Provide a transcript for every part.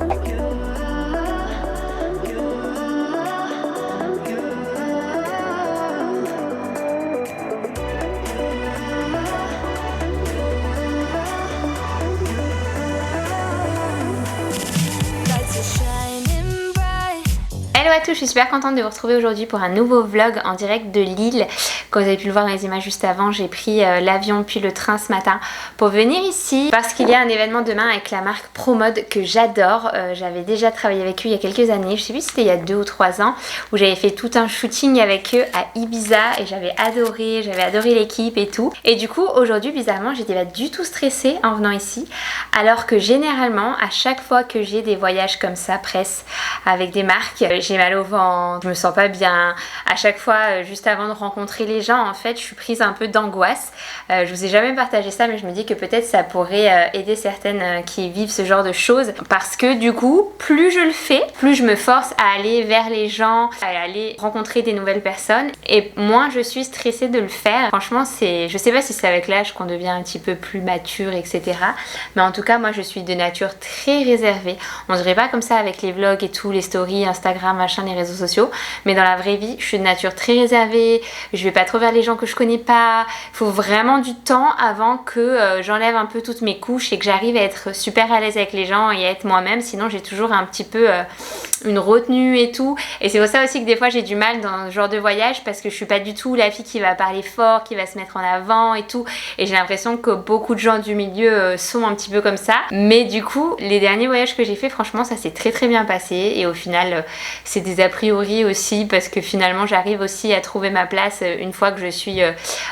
Hello à tous, je suis super contente de vous retrouver aujourd'hui pour un nouveau vlog en direct de Lille. Comme vous avez pu le voir dans les images juste avant, j'ai pris l'avion puis le train ce matin pour venir ici parce qu'il y a un événement demain avec la marque ProMode que j'adore. J'avais déjà travaillé avec eux il y a quelques années, je sais plus si c'était il y a 2 ou 3 ans, où j'avais fait tout un shooting avec eux à Ibiza et j'avais adoré l'équipe et tout. Et du coup aujourd'hui bizarrement j'étais pas du tout stressée en venant ici, alors que généralement à chaque fois que j'ai des voyages comme ça presse avec des marques, j'ai mal au ventre, je me sens pas bien. À chaque fois juste avant de rencontrer les gens, en fait je suis prise un peu d'angoisse. Je vous ai jamais partagé ça, mais je me dis que peut-être ça pourrait aider certaines qui vivent ce genre de choses, parce que du coup plus je le fais, plus je me force à aller vers les gens, à aller rencontrer des nouvelles personnes, et moins je suis stressée de le faire. Franchement je sais pas si c'est avec l'âge qu'on devient un petit peu plus mature, etc. Mais en tout cas moi je suis de nature très réservée. On dirait pas comme ça avec les vlogs et tout, les stories, Instagram, machin, les réseaux sociaux, mais dans la vraie vie je suis de nature très réservée. Je vais pas trop vers les gens que je connais pas. Il faut vraiment du temps avant que j'enlève un peu toutes mes couches et que j'arrive à être super à l'aise avec les gens et à être moi-même. Sinon j'ai toujours un petit peu une retenue et tout. Et c'est pour ça aussi que des fois j'ai du mal dans ce genre de voyage, parce que je suis pas du tout la fille qui va parler fort, qui va se mettre en avant et tout. Et j'ai l'impression que beaucoup de gens du milieu sont un petit peu comme ça. Mais du coup les derniers voyages que j'ai fait, franchement ça s'est très très bien passé. Et au final c'est des a priori aussi, parce que finalement j'arrive aussi à trouver ma place une fois que je suis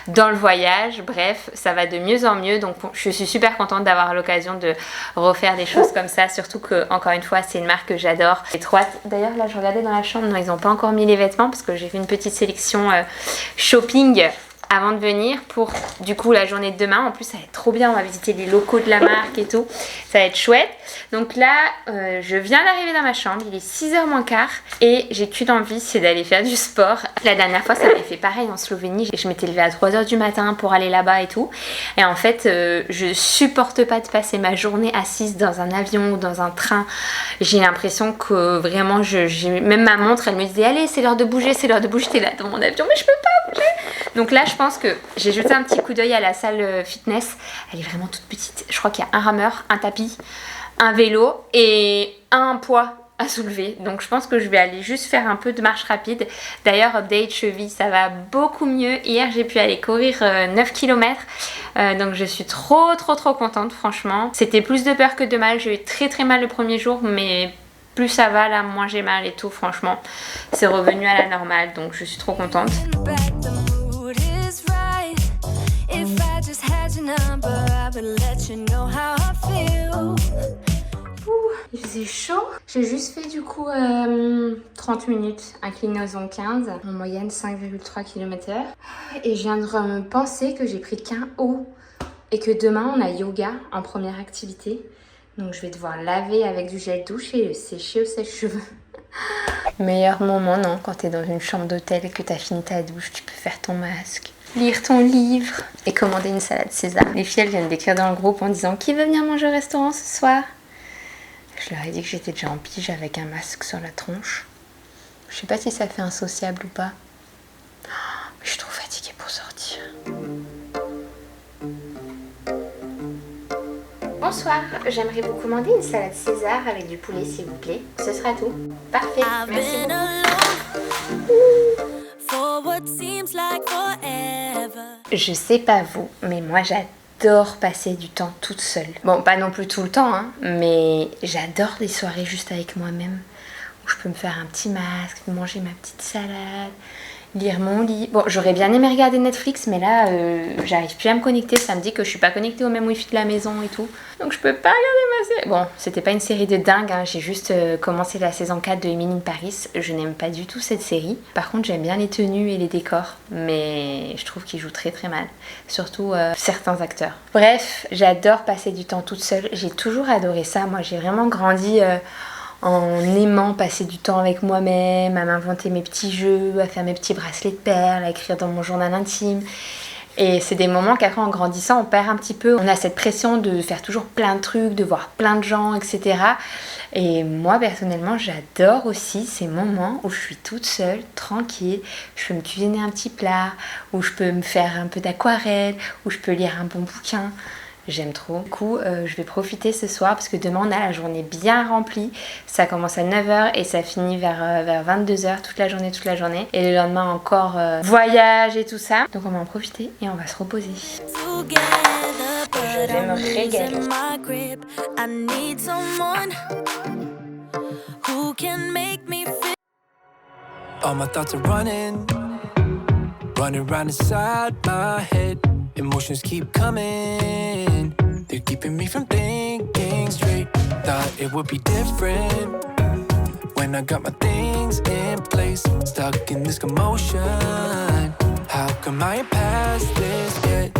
dans le voyage. Bref, ça va de mieux en mieux, donc je suis super contente d'avoir l'occasion de refaire des choses comme ça, surtout que encore une fois c'est une marque que j'adore. J'ai trop hâte. D'ailleurs là je regardais dans la chambre, non ils n'ont pas encore mis les vêtements parce que j'ai fait une petite sélection shopping avant de venir pour du coup la journée de demain. En plus ça va être trop bien, on va visiter les locaux de la marque et tout, ça va être chouette. Donc là je viens d'arriver dans ma chambre, il est 6h moins quart et j'ai qu'une envie, c'est d'aller faire du sport. La dernière fois ça m'avait fait pareil en Slovénie, je m'étais levée à 3h du matin pour aller là-bas et tout, et en fait je supporte pas de passer ma journée assise dans un avion ou dans un train. J'ai l'impression que vraiment même ma montre elle me disait allez c'est l'heure de bouger, c'est l'heure de bouger, t'es là dans mon avion mais je peux pas bouger. Donc là je pense que j'ai jeté un petit coup d'œil à la salle fitness, elle est vraiment toute petite. Je crois qu'il y a un rameur, un tapis, un vélo et un poids à soulever. Donc je pense que je vais aller juste faire un peu de marche rapide. D'ailleurs update cheville, ça va beaucoup mieux. Hier j'ai pu aller courir 9 km. Donc je suis trop contente franchement. C'était plus de peur que de mal. J'ai eu très très mal le premier jour, mais plus ça va là, moins j'ai mal et tout. Franchement c'est revenu à la normale, donc je suis trop contente. Il faisait chaud. J'ai juste fait du coup 30 minutes, inclinaison 15, en moyenne 5,3 km/h. Et je viens de me penser que j'ai pris qu'un eau et que demain on a yoga en première activité. Donc je vais devoir laver avec du gel douche et le sécher au sèche-cheveux. Meilleur moment, non, quand t'es dans une chambre d'hôtel et que t'as fini ta douche, tu peux faire ton masque, lire ton livre et commander une salade César. Les filles elles viennent d'écrire dans le groupe en disant qui veut venir manger au restaurant ce soir. Je leur ai dit que j'étais déjà en pige avec un masque sur la tronche. Je sais pas si ça fait insociable ou pas. Mais je suis trop fatiguée pour sortir. Bonsoir, j'aimerais vous commander une salade César avec du poulet s'il vous plaît. Ce sera tout. Parfait, merci beaucoup. Je sais pas vous, mais moi j'adore passer du temps toute seule. Bon, pas non plus tout le temps, hein, mais j'adore les soirées juste avec moi-même, où je peux me faire un petit masque, manger ma petite salade, lire mon livre. Bon, j'aurais bien aimé regarder Netflix, mais là, j'arrive plus à me connecter. Ça me dit que je suis pas connectée au même wifi de la maison et tout. Donc je peux pas regarder ma série. Bon, c'était pas une série de dingue, hein. J'ai juste commencé la saison 4 de Emily in Paris. Je n'aime pas du tout cette série. Par contre, j'aime bien les tenues et les décors, mais je trouve qu'ils jouent très très mal. Surtout certains acteurs. Bref, j'adore passer du temps toute seule. J'ai toujours adoré ça. Moi, j'ai vraiment grandi... en aimant passer du temps avec moi-même, à m'inventer mes petits jeux, à faire mes petits bracelets de perles, à écrire dans mon journal intime. Et c'est des moments qu'après en grandissant on perd un petit peu. On a cette pression de faire toujours plein de trucs, de voir plein de gens, etc. Et moi personnellement j'adore aussi ces moments où je suis toute seule, tranquille, je peux me cuisiner un petit plat, où je peux me faire un peu d'aquarelle, où je peux lire un bon bouquin. J'aime trop. Du coup, je vais profiter ce soir parce que demain on a la journée bien remplie. Ça commence à 9 h et ça finit vers 22 h toute la journée. Et le lendemain encore voyage et tout ça. Donc on va en profiter et on va se reposer. Je vais me régaler. All my thoughts are running round inside my head. Emotions keep coming, they're keeping me from thinking straight. Thought it would be different when I got my things in place. Stuck in this commotion, how come I ain't past this yet?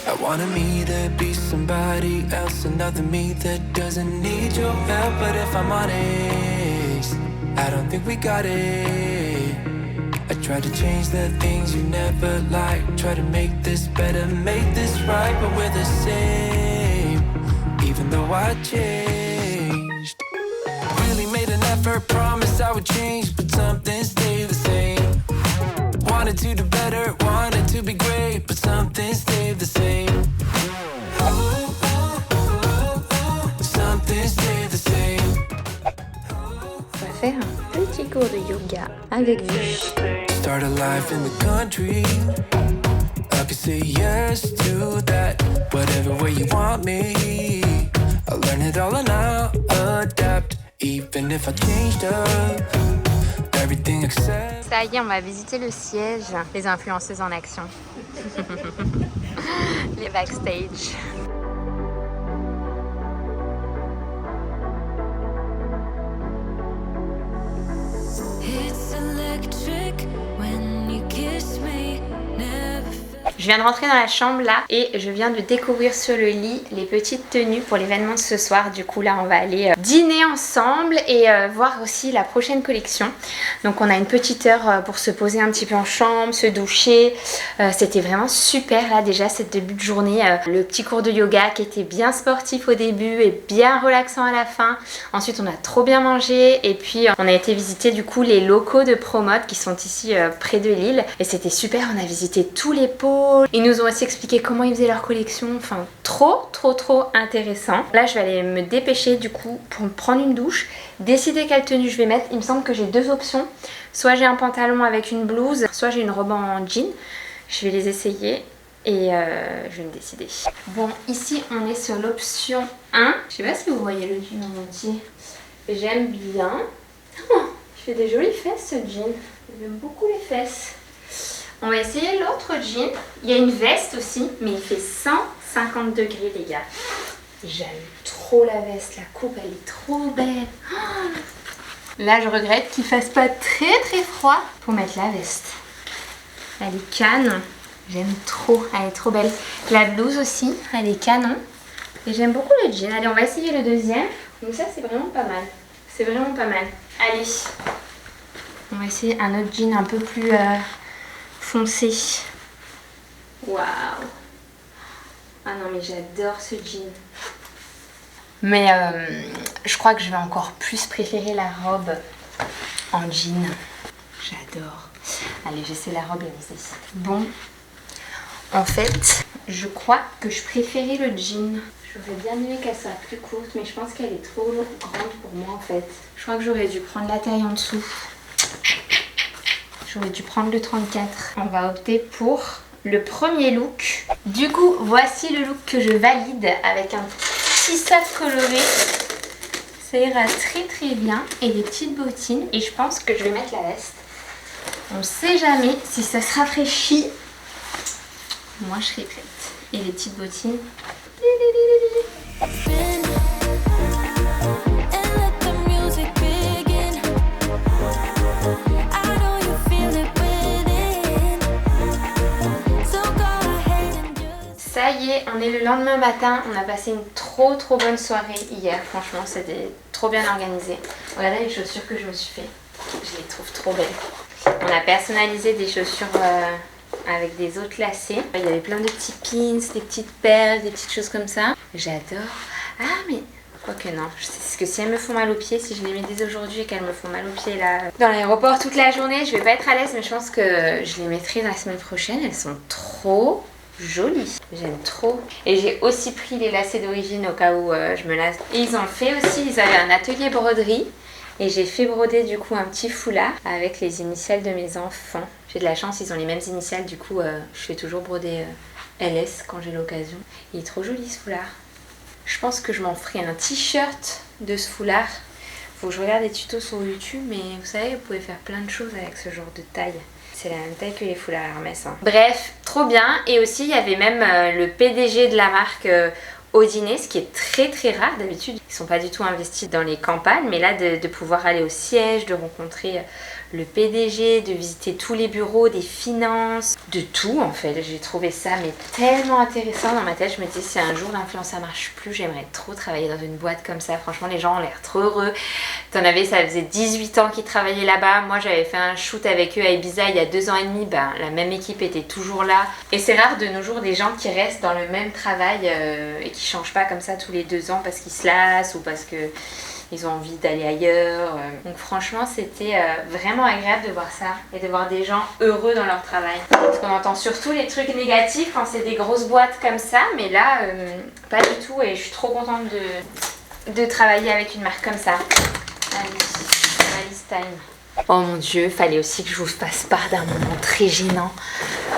I wanted me to be somebody else, another me that doesn't need your help. But if I'm honest, I don't think we got it. I try to change the things you never liked. Try to make this better, make this right. But we're the same, even though I changed. Really made an effort, promised I would change, but something stayed the same. Wanted to do better, wanted to be great, but something stayed the same. Something stayed the same. On va faire un petit cours de yoga avec vous. Start a life in the country, I could say yes to that. Whatever way you want me, I'll learn it all and I'll adapt. Even if I changed up everything except. Ça y est, on va visiter le siège. Les influenceuses en action. Les backstage. It's electric when you kiss me. Je viens de rentrer dans la chambre là et je viens de découvrir sur le lit les petites tenues pour l'événement de ce soir. Du coup là on va aller dîner ensemble et voir aussi la prochaine collection. Donc on a une petite heure pour se poser un petit peu en chambre, se doucher. C'était vraiment super là déjà cette début de journée. Le petit cours de yoga qui était bien sportif au début et bien relaxant à la fin. Ensuite on a trop bien mangé et puis on a été visiter du coup les locaux de Promode qui sont ici près de Lille. Et c'était super, on a visité tous les pots. Ils nous ont aussi expliqué comment ils faisaient leur collection, enfin trop intéressant. Là je vais aller me dépêcher du coup pour me prendre une douche, décider quelle tenue je vais mettre. Il me semble que j'ai deux options, soit j'ai un pantalon avec une blouse, soit j'ai une robe en jean. Je vais les essayer et je vais me décider. Bon, ici on est sur l'option 1. Je sais pas si vous voyez le jean en entier. J'aime bien. Oh, il fait des jolies fesses ce jean. J'aime beaucoup les fesses. On va essayer l'autre jean. Il y a une veste aussi, mais il fait 150 degrés les gars. J'aime trop la veste, la coupe elle est trop belle. Oh, là je regrette qu'il fasse pas très froid pour mettre la veste. Elle est canon. J'aime trop, elle est trop belle. La blouse aussi, elle est canon. Et j'aime beaucoup le jean. Allez, on va essayer le deuxième. Donc ça c'est vraiment pas mal. C'est vraiment pas mal. Allez. On va essayer un autre jean un peu plus... foncé. Waouh. Ah non mais j'adore ce jean. Mais je crois que je vais encore plus préférer la robe en jean. J'adore. Allez, j'essaie la robe et on décide. Bon, en fait, je crois que je préférais le jean. J'aurais bien aimé qu'elle soit plus courte, mais je pense qu'elle est trop grande pour moi en fait. Je crois que j'aurais dû prendre la taille en dessous. J'aurais dû prendre le 34. On va opter pour le premier look. Du coup, voici le look que je valide avec un petit sac coloré. Ça ira très bien. Et des petites bottines. Et je pense que je vais mettre la veste. On sait jamais si ça se rafraîchit. Moi, je serai prête. Et les petites bottines. Ça y est, on est le lendemain matin, on a passé une trop bonne soirée hier, franchement c'était trop bien organisé. Regardez les chaussures que je me suis fait, je les trouve trop belles. On a personnalisé des chaussures avec des autres lacets. Il y avait plein de petits pins, des petites perles, des petites choses comme ça. J'adore. Ah mais quoique non, c'est que si elles me font mal aux pieds, si je les mets dès aujourd'hui et qu'elles me font mal aux pieds là dans l'aéroport toute la journée, je vais pas être à l'aise, mais je pense que je les mettrai la semaine prochaine. Elles sont trop jolies, j'aime trop. Et j'ai aussi pris les lacets d'origine au cas où je me lasse. Et ils ont fait aussi, ils avaient un atelier broderie et j'ai fait broder du coup un petit foulard avec les initiales de mes enfants. J'ai de la chance, ils ont les mêmes initiales, du coup je fais toujours broder LS quand j'ai l'occasion. Il est trop joli ce foulard. Je pense que je m'en ferai un t-shirt de ce foulard. Faut que je regarde des tutos sur YouTube, mais vous savez, vous pouvez faire plein de choses avec ce genre de taille. C'est la même taille que les foulards Hermès. Hein. Bref, trop bien. Et aussi, il y avait même le PDG de la marque au dîner, ce qui est très très rare. D'habitude, ils sont pas du tout investis dans les campagnes, mais là, de pouvoir aller au siège, de rencontrer le PDG, de visiter tous les bureaux, des finances, de tout en fait. J'ai trouvé ça mais tellement intéressant dans ma tête. Je me dis si un jour l'influence ça marche plus, j'aimerais trop travailler dans une boîte comme ça. Franchement les gens ont l'air trop heureux. T'en avais, ça faisait 18 ans qu'ils travaillaient là-bas. Moi j'avais fait un shoot avec eux à Ibiza il y a 2 ans et demi. Ben, la même équipe était toujours là. Et c'est rare de nos jours des gens qui restent dans le même travail et qui changent pas comme ça tous les 2 ans parce qu'ils se lassent ou parce que ils ont envie d'aller ailleurs. Donc franchement, c'était vraiment agréable de voir ça et de voir des gens heureux dans leur travail. Parce qu'on entend surtout les trucs négatifs quand c'est des grosses boîtes comme ça, mais là, pas du tout. Et je suis trop contente de travailler avec une marque comme ça. Allez, Alice Time. Oh mon Dieu, fallait aussi que je vous fasse part d'un moment très gênant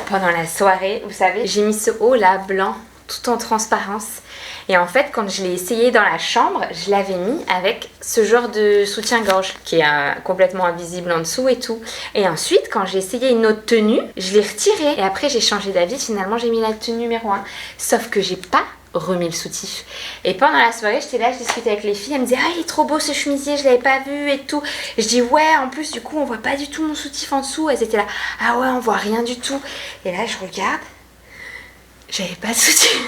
pendant la soirée. Vous savez, j'ai mis ce haut là, blanc, tout en transparence. Et en fait, quand je l'ai essayé dans la chambre, je l'avais mis avec ce genre de soutien-gorge qui est complètement invisible en dessous et tout. Et ensuite, quand j'ai essayé une autre tenue, je l'ai retiré. Et après, j'ai changé d'avis. Finalement, j'ai mis la tenue numéro 1. Sauf que j'ai pas remis le soutif. Et pendant la soirée, j'étais là, je discutais avec les filles. Elles me disaient « Ah, il est trop beau ce chemisier, je l'avais pas vu et tout. » Et je dis « Ouais, en plus, du coup, on voit pas du tout mon soutif en dessous. » Elles étaient là « Ah ouais, on voit rien du tout. » Et là, je regarde. J'avais pas de soutif.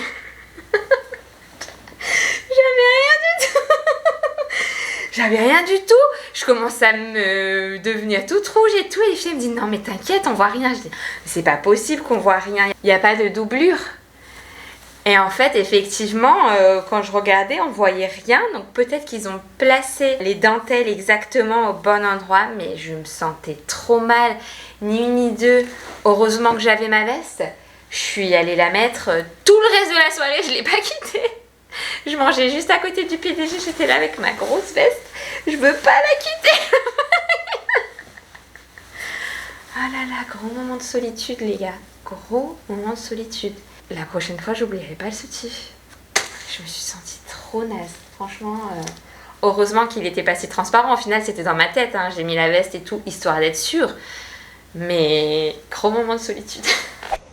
J'avais rien du tout. Je commence à me devenir toute rouge et tout. Et les filles me disent non mais t'inquiète, on voit rien. Je dis c'est pas possible qu'on voit rien. Il n'y a pas de doublure. Et en fait effectivement quand je regardais on voyait rien. Donc peut-être qu'ils ont placé les dentelles exactement au bon endroit. Mais je me sentais trop mal. Ni une ni deux. Heureusement que j'avais ma veste. Je suis allée la mettre tout le reste de la soirée. Je l'ai pas quittée. Je mangeais juste à côté du PDG, j'étais là avec ma grosse veste. Je veux pas la quitter. Ah là là, gros moment de solitude les gars. Gros moment de solitude. La prochaine fois, j'oublierai pas le soutif. Je me suis sentie trop naze. Franchement, heureusement qu'il était pas si transparent. Au final, c'était dans ma tête. Hein. J'ai mis la veste et tout, histoire d'être sûre. Mais gros moment de solitude.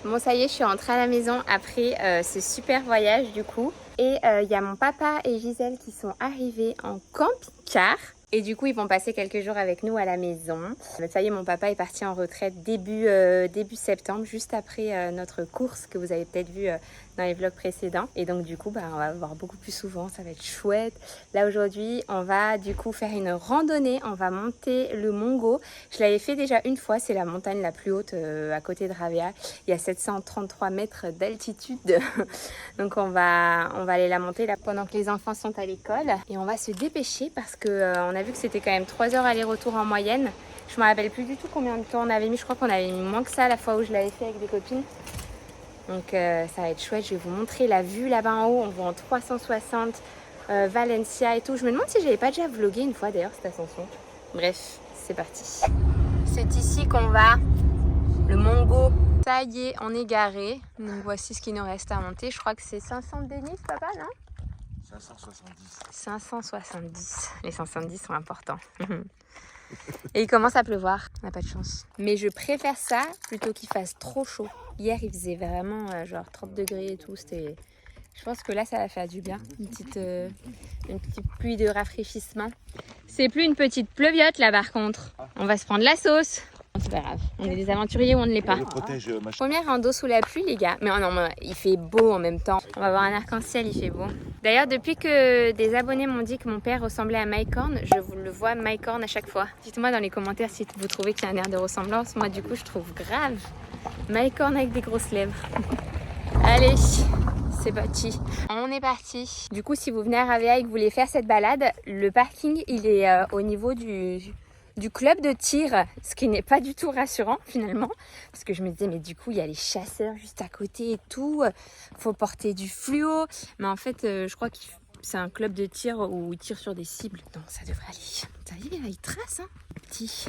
Bon ça y est, je suis rentrée à la maison après ce super voyage du coup. Et il y a mon papa et Gisèle qui sont arrivés en camping-car. Et du coup, ils vont passer quelques jours avec nous à la maison. Ça y est, mon papa est parti en retraite début septembre, juste après notre course que vous avez peut-être vu dans les vlogs précédents. Et donc du coup, on va voir beaucoup plus souvent, ça va être chouette. Là aujourd'hui, on va du coup faire une randonnée. On va monter le Mongo. Je l'avais fait déjà une fois, c'est la montagne la plus haute à côté de Ravia. Il y a 733 mètres d'altitude. Donc on va aller la monter là pendant que les enfants sont à l'école. Et on va se dépêcher parce que on a vu que c'était quand même 3 heures aller-retour en moyenne. Je me rappelle plus du tout combien de temps on avait mis. Je crois qu'on avait mis moins que ça la fois où je l'avais fait avec des copines. Donc ça va être chouette. Je vais vous montrer la vue là-bas en haut. On voit en 360 Valencia et tout. Je me demande si j'avais pas déjà vlogué une fois d'ailleurs cette ascension. Bref, c'est parti. C'est ici qu'on va. Le Mongo. Ça y est, on est garé. Donc voici ce qu'il nous reste à monter. Je crois que c'est 500 de dénivelé, papa, non ? 570. Les 510 sont importants. Et il commence à pleuvoir. On n'a pas de chance. Mais je préfère ça plutôt qu'il fasse trop chaud. Hier, il faisait vraiment genre 30 degrés et tout. C'était... Je pense que là, ça va faire du bien. Une petite pluie de rafraîchissement. C'est plus une petite pleuviote là par contre. On va se prendre la sauce. C'est pas grave, on est des aventuriers ou on ne l'est pas. Première rando sous la pluie les gars. Mais oh non, il fait beau en même temps. On va voir un arc-en-ciel, il fait beau. D'ailleurs depuis que des abonnés m'ont dit que mon père ressemblait à Mike Horn, je vous le vois Mike Horn à chaque fois. Dites-moi dans les commentaires si vous trouvez qu'il y a un air de ressemblance. Moi du coup je trouve grave Mike Horn avec des grosses lèvres. Allez, c'est parti. On est parti. Du coup si vous venez à Ravea et que vous voulez faire cette balade, le parking il est au niveau du club de tir, ce qui n'est pas du tout rassurant finalement, parce que je me disais mais du coup il y a les chasseurs juste à côté et tout, faut porter du fluo, mais en fait je crois que c'est un club de tir où ils tirent sur des cibles, donc ça devrait aller. Ça y est, il trace, hein, petit.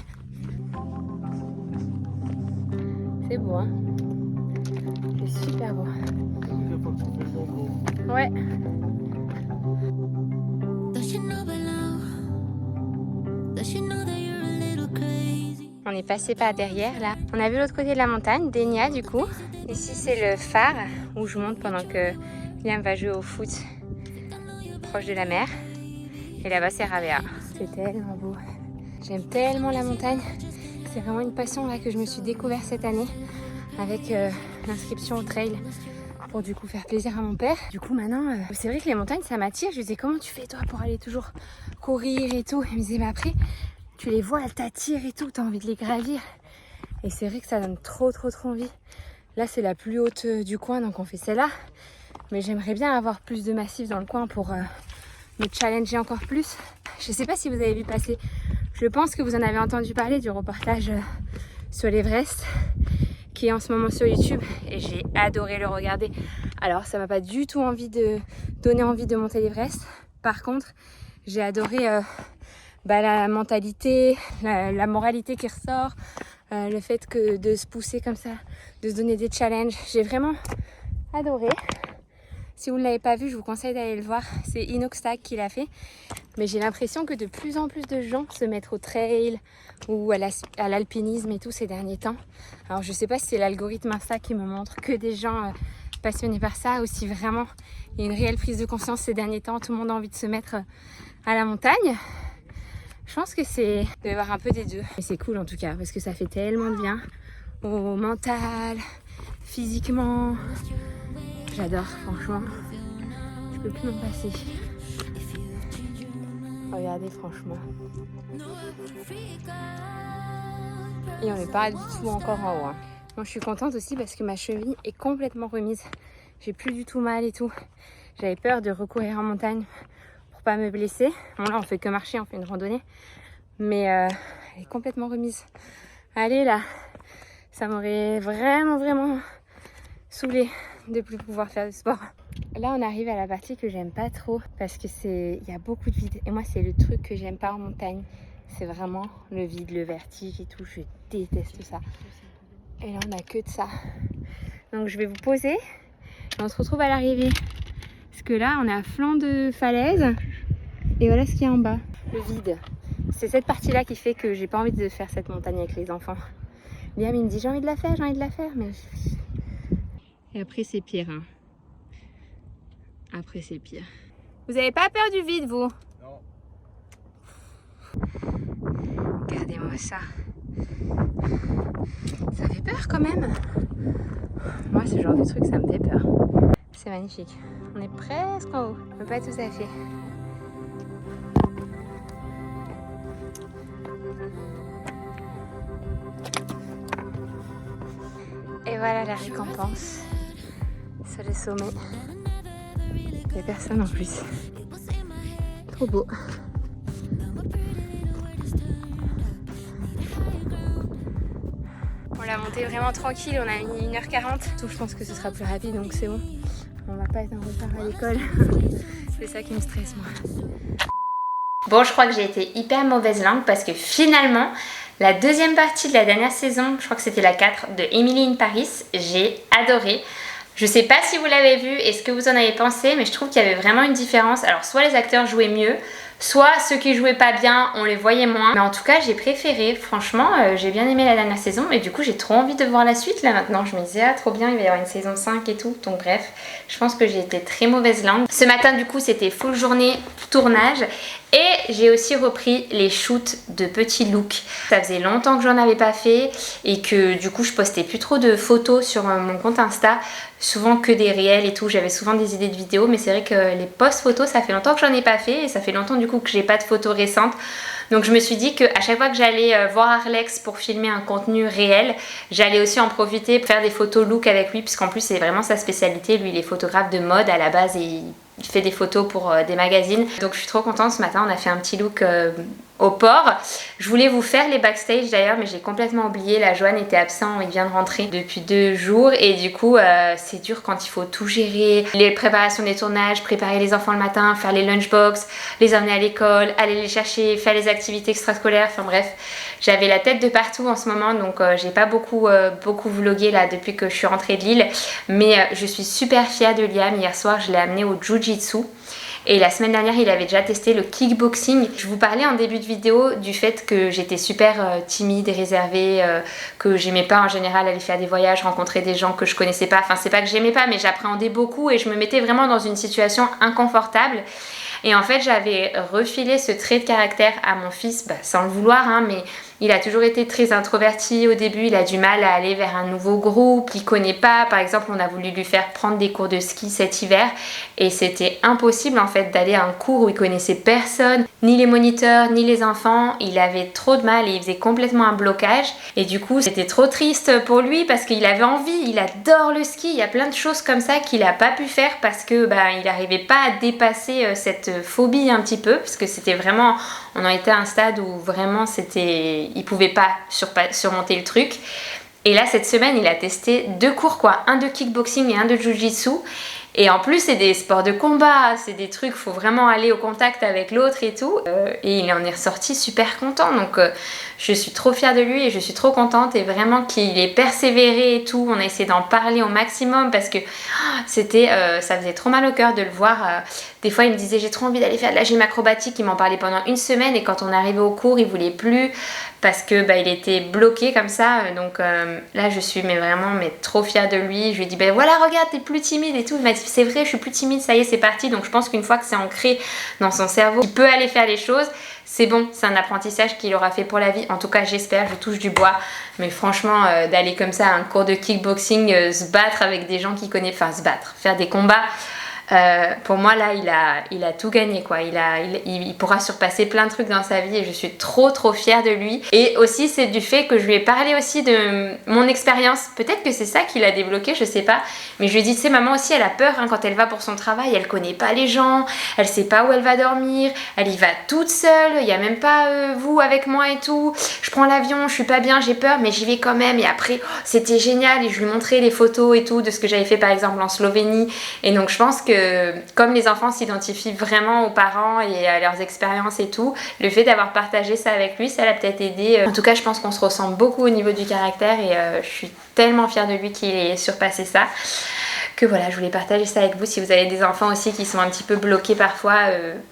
C'est beau, hein, c'est super beau. Ouais. On est passé par derrière là. On a vu l'autre côté de la montagne, Denia du coup. Ici c'est le phare où je monte pendant que Liam va jouer au foot proche de la mer. Et là-bas c'est Ravea. C'est tellement beau. J'aime tellement la montagne. C'est vraiment une passion là que je me suis découvert cette année avec l'inscription au trail pour du coup faire plaisir à mon père. Du coup maintenant c'est vrai que les montagnes ça m'attire. Je lui disais comment tu fais toi pour aller toujours courir et tout. Il me disait mais après tu les vois, elles t'attirent et tout, t'as envie de les gravir. Et c'est vrai que ça donne trop envie. Là c'est la plus haute du coin donc on fait celle-là. Mais j'aimerais bien avoir plus de massifs dans le coin pour me challenger encore plus. Je sais pas si vous avez vu passer, je pense que vous en avez entendu parler du reportage sur l'Everest qui est en ce moment sur YouTube et j'ai adoré le regarder. Alors ça m'a pas du tout donné envie de monter l'Everest. Par contre j'ai adoré la mentalité, la moralité qui ressort, le fait que de se pousser comme ça, de se donner des challenges. J'ai vraiment adoré. Si vous ne l'avez pas vu, je vous conseille d'aller le voir. C'est Inoxtag qui l'a fait. Mais j'ai l'impression que de plus en plus de gens se mettent au trail ou à l'alpinisme et tout ces derniers temps. Alors je sais pas si c'est l'algorithme Insta qui me montre que des gens passionnés par ça ou si vraiment il y a une réelle prise de conscience ces derniers temps. Tout le monde a envie de se mettre à la montagne. Je pense que c'est de voir un peu des deux. Mais c'est cool en tout cas parce que ça fait tellement de bien au mental, physiquement. J'adore franchement. Je peux plus m'en passer. Regardez franchement. Et on n'est pas du tout encore en haut. Hein. Moi je suis contente aussi parce que ma cheville est complètement remise. J'ai plus du tout mal et tout. J'avais peur de recourir en montagne pour pas me blesser. Bon là on fait que marcher, on fait une randonnée. Mais elle est complètement remise. Allez là, ça m'aurait vraiment saoulée de plus pouvoir faire de sport. Là on arrive à la partie que j'aime pas trop parce que il y a beaucoup de vide. Et moi c'est le truc que j'aime pas en montagne. C'est vraiment le vide, le vertige et tout. Je déteste ça. Et là on a que de ça. Donc je vais vous poser et on se retrouve à l'arrivée. Parce que là on est à flanc de falaise. Et voilà ce qu'il y a en bas. Le vide. C'est cette partie-là qui fait que j'ai pas envie de faire cette montagne avec les enfants. Liam il me dit j'ai envie de la faire, mais... Et après c'est pire. Hein. Après c'est pire. Vous avez pas peur du vide vous? Non. Regardez-moi ça. Ça fait peur quand même. Moi ce genre de truc ça me fait peur. C'est magnifique. On est presque en haut. Mais pas tout à fait. Et voilà la récompense sur le sommet. Il n'y a personne en plus. Trop beau. On l'a monté vraiment tranquille, on a mis 1h40. Donc je pense que ce sera plus rapide donc c'est bon. On va pas être en retard à l'école. C'est ça qui me stresse moi. Bon, je crois que j'ai été hyper mauvaise langue parce que finalement, la deuxième partie de la dernière saison, je crois que c'était la 4 de Emily in Paris, j'ai adoré. Je sais pas si vous l'avez vu et ce que vous en avez pensé, mais je trouve qu'il y avait vraiment une différence. Alors soit les acteurs jouaient mieux, soit ceux qui jouaient pas bien, on les voyait moins. Mais en tout cas, j'ai préféré. Franchement, j'ai bien aimé la dernière saison. Et du coup, j'ai trop envie de voir la suite là maintenant. Je me disais, ah, trop bien, il va y avoir une saison 5 et tout. Donc bref, je pense que j'ai été très mauvaise langue. Ce matin, du coup, c'était full journée tournage. Et j'ai aussi repris les shoots de petits looks. Ça faisait longtemps que j'en avais pas fait et que du coup je postais plus trop de photos sur mon compte Insta. Souvent que des réels et tout, j'avais souvent des idées de vidéos, mais c'est vrai que les posts photos, ça fait longtemps que j'en ai pas fait et ça fait longtemps du coup que j'ai pas de photos récentes. Donc je me suis dit qu'à chaque fois que j'allais voir Arlex pour filmer un contenu réel, j'allais aussi en profiter pour faire des photos look avec lui, puisqu'en plus c'est vraiment sa spécialité. Lui il est photographe de mode à la base et il fait des photos pour des magazines. Donc je suis trop contente. Ce matin on a fait un petit look au port. Je voulais vous faire les backstage d'ailleurs, mais j'ai complètement oublié. La Joanne était absent, il vient de rentrer depuis 2 jours et du coup c'est dur quand il faut tout gérer, les préparations des tournages, préparer les enfants le matin, faire les lunchbox, les emmener à l'école, aller les chercher, faire les activités extrascolaires, enfin bref, j'avais la tête de partout en ce moment, donc j'ai pas beaucoup vlogué là depuis que je suis rentrée de Lille, mais je suis super fière de Liam. Hier soir je l'ai amené au Jiu-Jitsu. Et la semaine dernière, il avait déjà testé le kickboxing. Je vous parlais en début de vidéo du fait que j'étais super timide et réservée, que j'aimais pas en général aller faire des voyages, rencontrer des gens que je connaissais pas. Enfin, c'est pas que j'aimais pas, mais j'appréhendais beaucoup et je me mettais vraiment dans une situation inconfortable. Et en fait, j'avais refilé ce trait de caractère à mon fils, sans le vouloir, hein, mais il a toujours été très introverti au début, il a du mal à aller vers un nouveau groupe qu'il connaît pas. Par exemple, on a voulu lui faire prendre des cours de ski cet hiver et c'était impossible en fait d'aller à un cours où il connaissait personne, ni les moniteurs, ni les enfants. Il avait trop de mal et il faisait complètement un blocage. Et du coup, c'était trop triste pour lui parce qu'il avait envie, il adore le ski. Il y a plein de choses comme ça qu'il a pas pu faire parce que il n'arrivait pas à dépasser cette phobie un petit peu, parce que c'était vraiment, on en était à un stade où vraiment il pouvait pas surmonter le truc. Et là cette semaine il a testé 2 cours quoi, un de kickboxing et un de jiu-jitsu. Et en plus c'est des sports de combat, c'est des trucs, faut vraiment aller au contact avec l'autre et tout. Et il en est ressorti super content, donc je suis trop fière de lui et je suis trop contente et vraiment qu'il ait persévéré et tout. On a essayé d'en parler au maximum parce que ça faisait trop mal au cœur de le voir. Des fois il me disait j'ai trop envie d'aller faire de la gym acrobatique, il m'en parlait pendant 1 semaine et quand on arrivait au cours il voulait plus parce que il était bloqué comme ça. Donc là je suis vraiment trop fière de lui. Je lui ai dit voilà regarde t'es plus timide et tout. Il m'a dit c'est vrai je suis plus timide, ça y est c'est parti. Donc je pense qu'une fois que c'est ancré dans son cerveau, il peut aller faire les choses. C'est bon, c'est un apprentissage qu'il aura fait pour la vie. En tout cas j'espère, je touche du bois. Mais franchement d'aller comme ça à un cours de kickboxing, se battre avec des gens qu'il connaît, enfin se battre, faire des combats. Pour moi là il a tout gagné quoi, il pourra surpasser plein de trucs dans sa vie et je suis trop fière de lui. Et aussi c'est du fait que je lui ai parlé aussi de mon expérience, peut-être que c'est ça qui l'a débloqué, je sais pas, mais je lui ai dit tu sais maman aussi elle a peur hein, quand elle va pour son travail, elle connaît pas les gens, elle sait pas où elle va dormir, elle y va toute seule, il y a même pas vous avec moi et tout, je prends l'avion, je suis pas bien, j'ai peur mais j'y vais quand même. Et après c'était génial et je lui montrais les photos et tout de ce que j'avais fait par exemple en Slovénie. Et donc je pense que comme les enfants s'identifient vraiment aux parents et à leurs expériences et tout, le fait d'avoir partagé ça avec lui, ça l'a peut-être aidé. En tout cas, je pense qu'on se ressemble beaucoup au niveau du caractère et je suis tellement fière de lui qu'il ait surpassé ça. Que voilà, je voulais partager ça avec vous. Si vous avez des enfants aussi qui sont un petit peu bloqués parfois,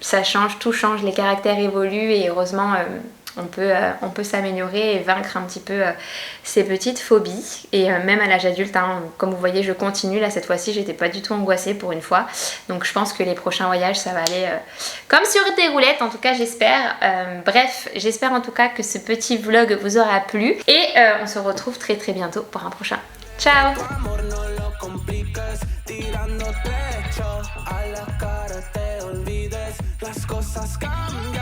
ça change, tout change, les caractères évoluent et heureusement on peut s'améliorer et vaincre un petit peu ces petites phobies. Et même à l'âge adulte, hein, comme vous voyez, je continue. Là, cette fois-ci, j'étais pas du tout angoissée pour une fois. Donc, je pense que les prochains voyages, ça va aller comme sur des roulettes. En tout cas, j'espère. Bref, j'espère en tout cas que ce petit vlog vous aura plu. Et on se retrouve très bientôt pour un prochain. Ciao! Las cosas cambian.